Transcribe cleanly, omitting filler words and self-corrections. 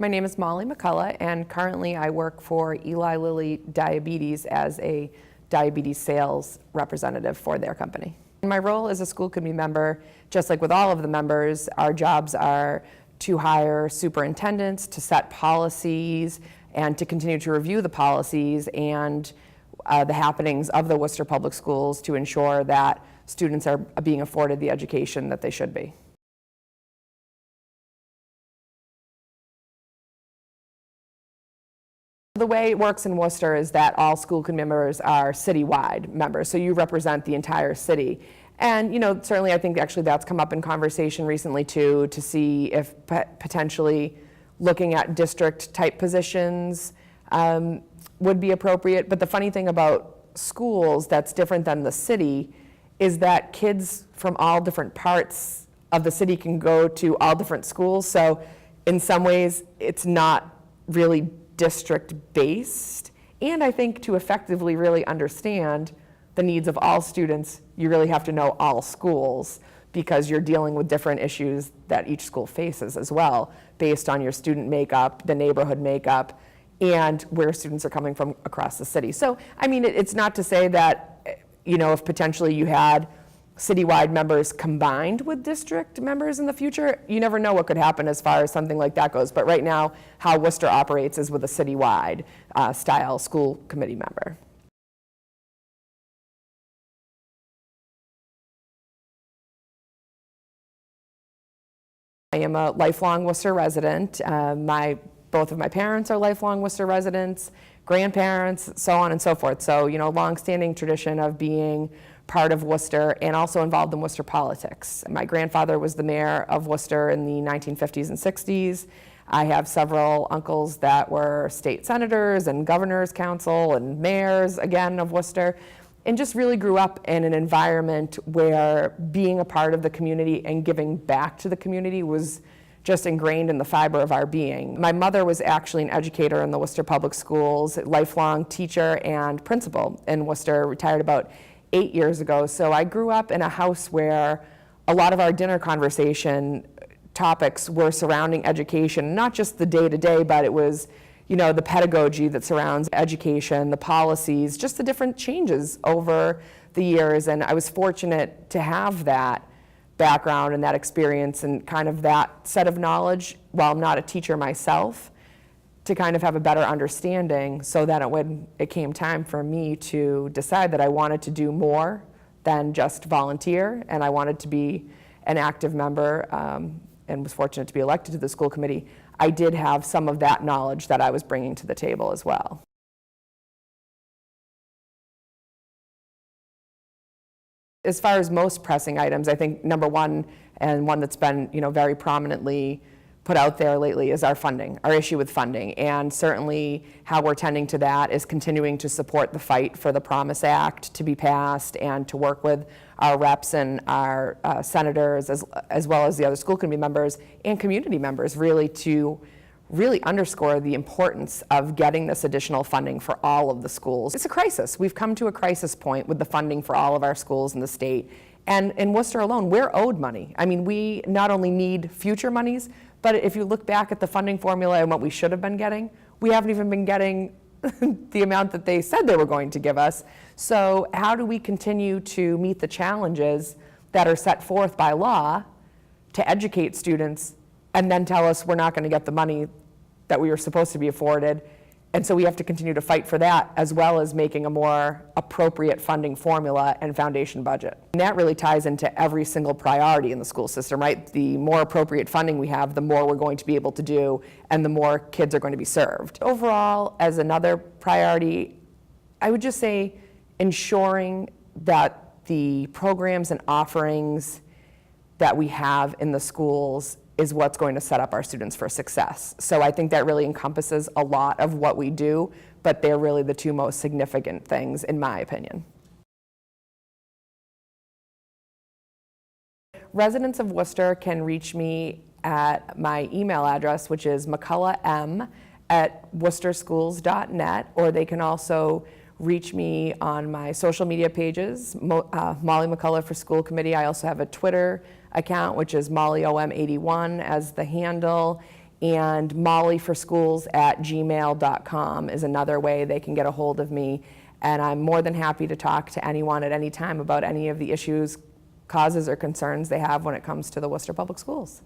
My name is Molly McCullough, and currently I work for Eli Lilly Diabetes as a diabetes sales representative for their company. My role as a school committee member, just like with all of the members, our jobs are to hire superintendents, to set policies, and to continue to review the policies and the happenings of the Worcester Public Schools to ensure that students are being afforded the education that they should be. The way it works in Worcester is that all school committee members are citywide members, so you represent the entire city. And certainly I think actually that's come up in conversation recently too, to see if potentially looking at district type positions would be appropriate. But the funny thing about schools that's different than the city is that kids from all different parts of the city can go to all different schools. So in some ways it's not really district-based, and I think to effectively really understand the needs of all students, you really have to know all schools, because you're dealing with different issues that each school faces as well, based on your student makeup, the neighborhood makeup, and where students are coming from across the city. So, I mean, it's not to say that, if potentially you had citywide members combined with district members in the future, you never know what could happen as far as something like that goes. But right now, how Worcester operates is with a citywide style school committee member. I am a lifelong Worcester resident. Both of my parents are lifelong Worcester residents, grandparents, so on and so forth. So, long-standing tradition of being part of Worcester and also involved in Worcester politics. My grandfather was the mayor of Worcester in the 1950s and 60s. I have several uncles that were state senators and governor's council and mayors, again, of Worcester, and just really grew up in an environment where being a part of the community and giving back to the community was just ingrained in the fiber of our being. My mother was actually an educator in the Worcester Public Schools, lifelong teacher and principal in Worcester, retired about 8 years ago. So I grew up in a house where a lot of our dinner conversation topics were surrounding education, not just the day-to-day, but it was, the pedagogy that surrounds education, the policies, just the different changes over the years. And I was fortunate to have that background and that experience and kind of that set of knowledge, while I'm not a teacher myself, to kind of have a better understanding, so that when it came time for me to decide that I wanted to do more than just volunteer, and I wanted to be an active member and was fortunate to be elected to the school committee, I did have some of that knowledge that I was bringing to the table as well. As far as most pressing items, I think number one, and one that's been very prominently put out there lately, is our funding, our issue with funding. And certainly how we're tending to that is continuing to support the fight for the Promise Act to be passed, and to work with our reps and our senators, as well as the other school committee members and community members, really to underscore the importance of getting this additional funding for all of the schools. It's a crisis. We've come to a crisis point with the funding for all of our schools in the state. And in Worcester alone, we're owed money. I mean, we not only need future monies, but if you look back at the funding formula and what we should have been getting, we haven't even been getting the amount that they said they were going to give us. So how do we continue to meet the challenges that are set forth by law to educate students, and then tell us we're not going to get the money that we were supposed to be afforded? And so we have to continue to fight for that, as well as making a more appropriate funding formula and foundation budget. And that really ties into every single priority in the school system, right? The more appropriate funding we have, the more we're going to be able to do, and the more kids are going to be served. Overall, as another priority, I would just say ensuring that the programs and offerings that we have in the schools is what's going to set up our students for success. So I think that really encompasses a lot of what we do, but they're really the two most significant things, in my opinion. Residents of Worcester can reach me at my email address, which is mcculloughm@worcesterschools.net, or they can also reach me on my social media pages, Molly McCullough for School Committee. I also have a Twitter account, which is MollyOM81 as the handle. And mollyforschools@gmail.com is another way they can get a hold of me. And I'm more than happy to talk to anyone at any time about any of the issues, causes, or concerns they have when it comes to the Worcester Public Schools.